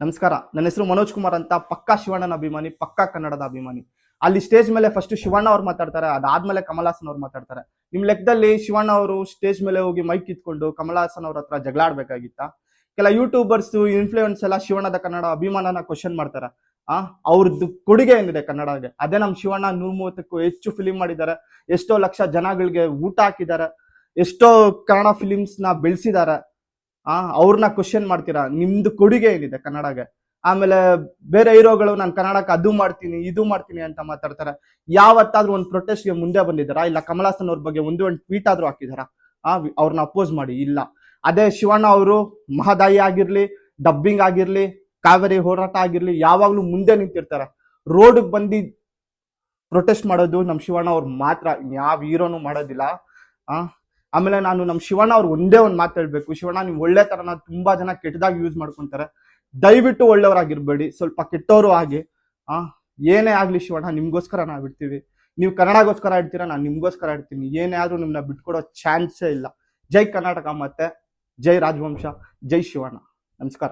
ನಮಸ್ಕಾರ. ನನ್ನ ಹೆಸರು ಮನೋಜ್ ಕುಮಾರ್ ಅಂತ. ಪಕ್ಕಾ ಶಿವಣ್ಣನ ಅಭಿಮಾನಿ, ಪಕ್ಕಾ ಕನ್ನಡದ ಅಭಿಮಾನಿ. ಅಲ್ಲಿ ಸ್ಟೇಜ್ ಮೇಲೆ ಫಸ್ಟ್ ಶಿವಣ್ಣ ಅವ್ರು ಮಾತಾಡ್ತಾರೆ, ಅದಾದ್ಮೇಲೆ ಕಮಲ್ ಹಾಸನ್ ಅವ್ರು ಮಾತಾಡ್ತಾರೆ. ನಿಮ್ ಲೆಕ್ಕದಲ್ಲಿ ಶಿವಣ್ಣ ಅವರು ಸ್ಟೇಜ್ ಮೇಲೆ ಹೋಗಿ ಮೈಕ್ ಕಿತ್ಕೊಂಡು ಕಮಲ್ ಹಾಸನ್ ಅವ್ರ ಹತ್ರ ಜಗಳ ಆಡ್ಬೇಕಾಗಿತ್ತ? ಕೆಲ ಯೂಟ್ಯೂಬರ್ಸ್, ಇನ್ಫ್ಲೂಯೆನ್ಸ್ ಎಲ್ಲ ಶಿವಣ್ಣದ ಕನ್ನಡ ಅಭಿಮಾನನ ಕ್ವಶನ್ ಮಾಡ್ತಾರೆ. ಅವ್ರದ್ದು ಕೊಡುಗೆ ಏನಿದೆ ಕನ್ನಡಗೆ? ಅದೇ ನಮ್ ಶಿವಣ್ಣ 130ಕ್ಕೂ ಹೆಚ್ಚು ಫಿಲಿಂ ಮಾಡಿದ್ದಾರೆ, ಎಷ್ಟೋ ಲಕ್ಷ ಜನಗಳಿಗೆ ಊಟ ಹಾಕಿದ್ದಾರೆ, ಎಷ್ಟೋ ಕನ್ನಡ ಫಿಲಿಮ್ಸ್ ನ ಬೆಳೆಸಿದ್ದಾರೆ. ಅವ್ರನ್ನ ಕ್ವಶನ್ ಮಾಡ್ತೀರಾ? ನಿಮ್ದು ಕೊಡುಗೆ ಏನಿದೆ ಕನ್ನಡಗೆ? ಆಮೇಲೆ ಬೇರೆ ಹೀರೋಗಳು ನಾನು ಕನ್ನಡಕ್ಕೆ ಅದು ಮಾಡ್ತೀನಿ ಇದು ಮಾಡ್ತೀನಿ ಅಂತ ಮಾತಾಡ್ತಾರೆ. ಯಾವತ್ತಾದ್ರೂ ಒಂದು ಪ್ರೊಟೆಸ್ಟ್ಗೆ ಮುಂದೆ ಬಂದಿದ್ದಾರಾ? ಇಲ್ಲ ಕಮಲ್ ಹಾಸನ್ ಅವ್ರ ಬಗ್ಗೆ ಒಂದು ಟ್ವೀಟ್ ಆದ್ರೂ ಹಾಕಿದಾರಾ? ಅವ್ರನ್ನ ಅಪೋಸ್ ಮಾಡಿ? ಇಲ್ಲ. ಅದೇ ಶಿವಣ್ಣ ಅವರು ಮಹದಾಯಿ ಆಗಿರ್ಲಿ, ಡಬ್ಬಿಂಗ್ ಆಗಿರ್ಲಿ, ಕಾವೇರಿ ಹೋರಾಟ ಆಗಿರ್ಲಿ, ಯಾವಾಗ್ಲೂ ಮುಂದೆ ನಿಂತಿರ್ತಾರೆ. ರೋಡ್ ಬಂದು ಪ್ರೊಟೆಸ್ಟ್ ಮಾಡೋದು ನಮ್ ಶಿವಣ್ಣ ಅವ್ರು ಮಾತ್ರ, ಯಾವ ಹೀರೋನು ಮಾಡೋದಿಲ್ಲ. ಆಮೇಲೆ ನಾನು ನಮ್ ಶಿವಣ್ಣ ಅವ್ರು ಒಂದೇ ಒಂದು ಮಾತು ಹೇಳ್ಬೇಕು. ಶಿವಣ್ಣ, ನೀವು ಒಳ್ಳೆ ತರನ ತುಂಬಾ ಜನ ಕೆಟ್ಟದಾಗಿ ಯೂಸ್ ಮಾಡ್ಕೊಂತಾರೆ. ದಯವಿಟ್ಟು ಒಳ್ಳೆಯವರಾಗಿರ್ಬೇಡಿ, ಸ್ವಲ್ಪ ಕೆಟ್ಟವರು ಆಗಿ. ಏನೇ ಆಗ್ಲಿ ಶಿವಣ್ಣ, ನಿಮ್ಗೋಸ್ಕರ ನಾವು ಇಡ್ತೀವಿ. ನೀವು ಕನ್ನಡಗೋಸ್ಕರ ಇಡ್ತೀರಾ, ನಾನು ನಿಮ್ಗೋಸ್ಕರ ಇಡ್ತೀನಿ. ಏನೇ ಆದ್ರೂ ನಿಮ್ನ ಬಿಟ್ಕೊಡೋ ಚಾನ್ಸೇ ಇಲ್ಲ. ಜೈ ಕರ್ನಾಟಕ, ಮತ್ತೆ ಜೈ ರಾಜವಂಶ, ಜೈ ಶಿವಣ್ಣ. ನಮಸ್ಕಾರ.